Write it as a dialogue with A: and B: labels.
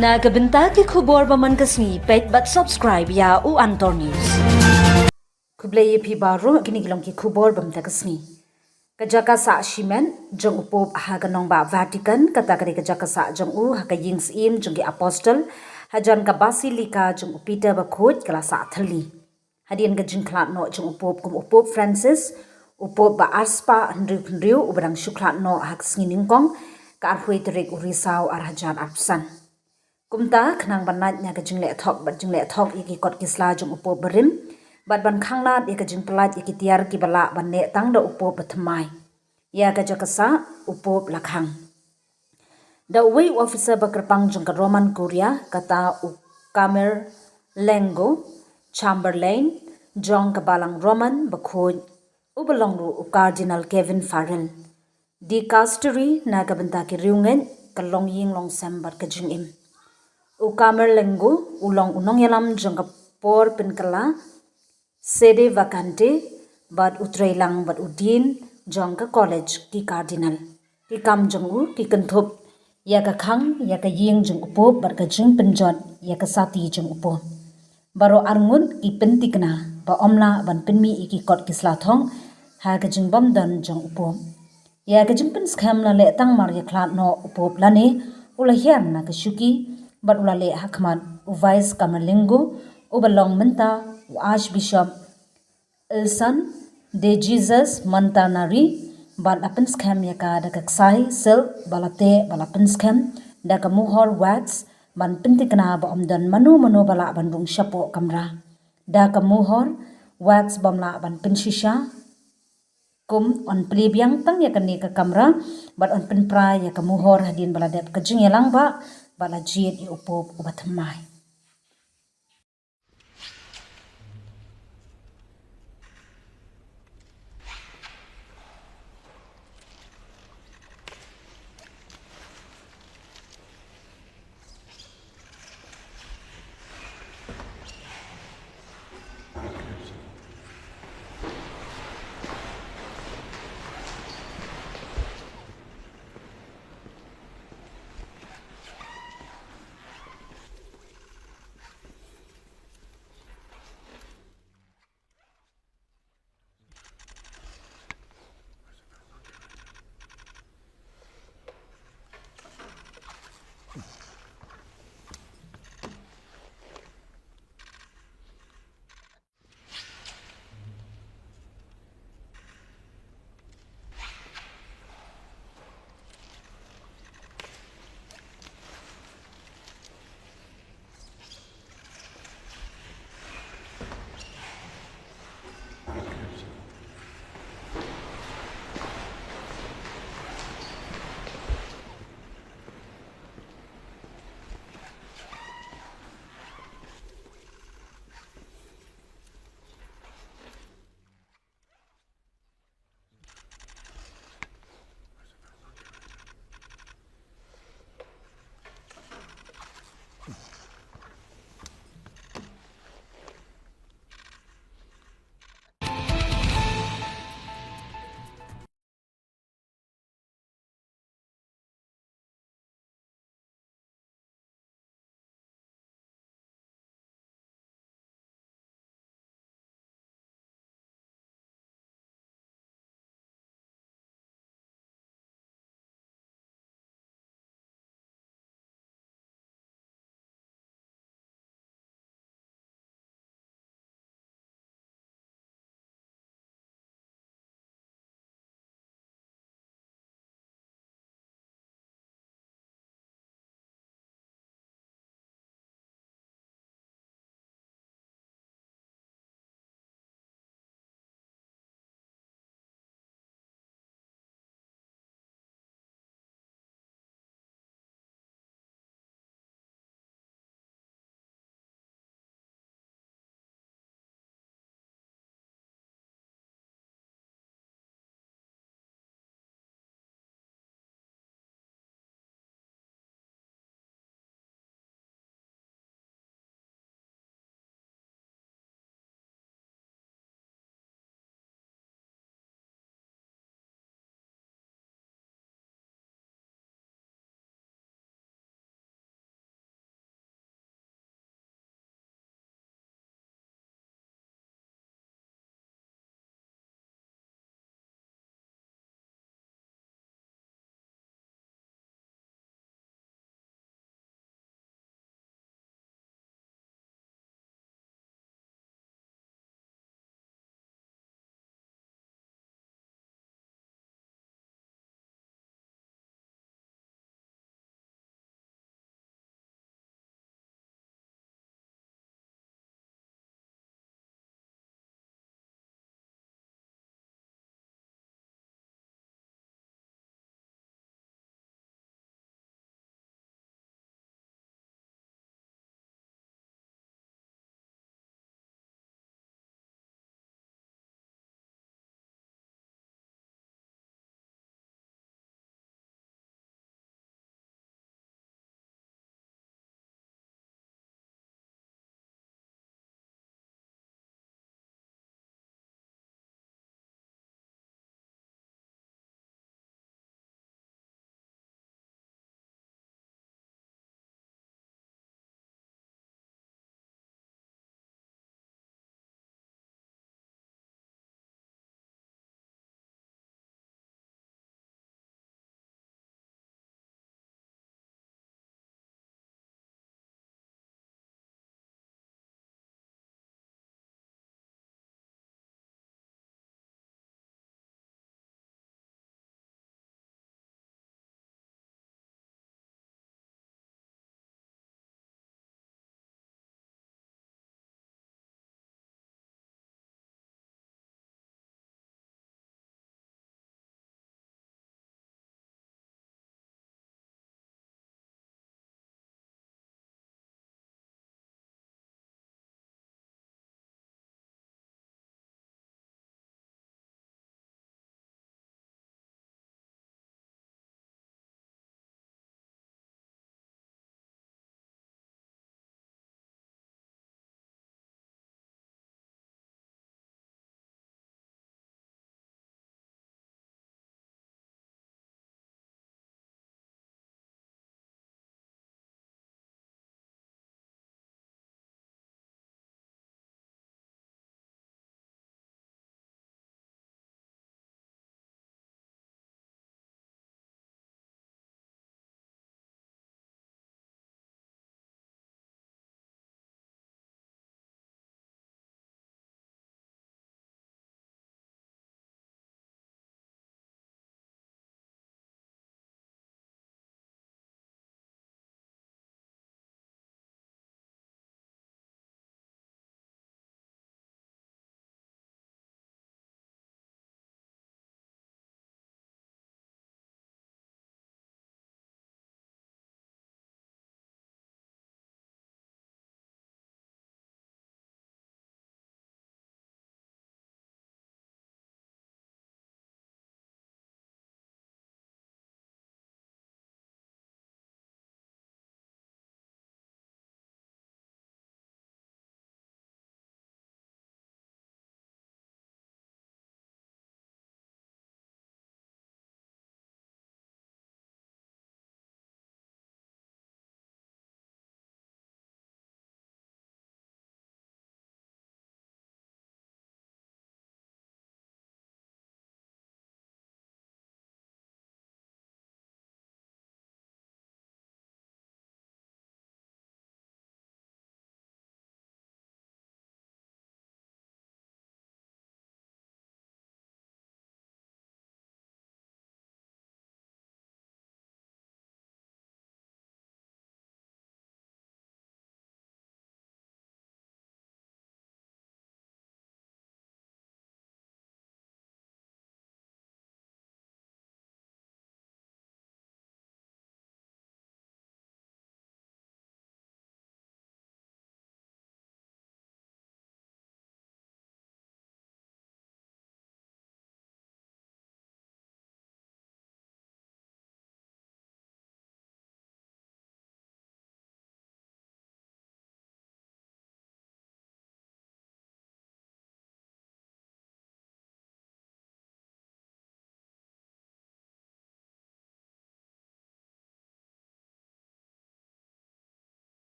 A: Nagabenta ki khubor baman kasni pet but subscribe ya u Antor News. Kublay pi baro kini gilong ki khubor bamta kasni. Kajaka sa shimen jong upop ha kanong ba Vatican kata kari kajaka sa jong u ha kayings im jong ki apostle hajan ka basilika jong upita ba khoj kala sa thali. Hadian ka jing klat no jong upop kum upop Francis upop ba arspa ndriu ubrang shuklat no ha snginingkong ka arhui terik urisau ar hajan arpsan. Kumta khnang banat nya ka jingle thok iki kot kisla jong upo berim bat ban khangna ya ka jing pelat iki tiar ki bala ban ne tang da upo patmai ya ka jakasa upo lakhang da way officer bakrpang jong ka Roman Korea kata u Kamer Lengo Chamberlain jong ka balang Roman bakhoj ubelong ru u Cardinal Kevin Farrell di castery na ka benta ki riungen ka long ying long sam bat ka jing im u Kamer Lengo ulong unong yalam jong ka por pinkala sede vacante bat utrailang bat udin jong ka college ki cardinal ki kam jong u ki kanthop ya ka khang ya ka ying jong upo bat ka jing pinjot ya ka sati jong upo baro arngun ki pentikna ba omla ban pinmi iki kot kisla thong ha ka jing bam dan jong upo ya ka jing pin scam la le tang mar ya khlat no upo lane ula hian na ka shuki bat ulale hakman u vice Kamalingo u balong menta u archbishop Ilsan de Jesus Montanari bat apen scam yaka da kaksai sel balate balapen scam da kamuhor wax ban pintikna ba omdan manu bala ban rung shapo kamra da kamuhor wax bamla ban pinshisha kum on plebyang tang yakani ka kamra bat on pinpra ya kamuhor hadin baladep kajing yalang ba bala jit i upop ubatmai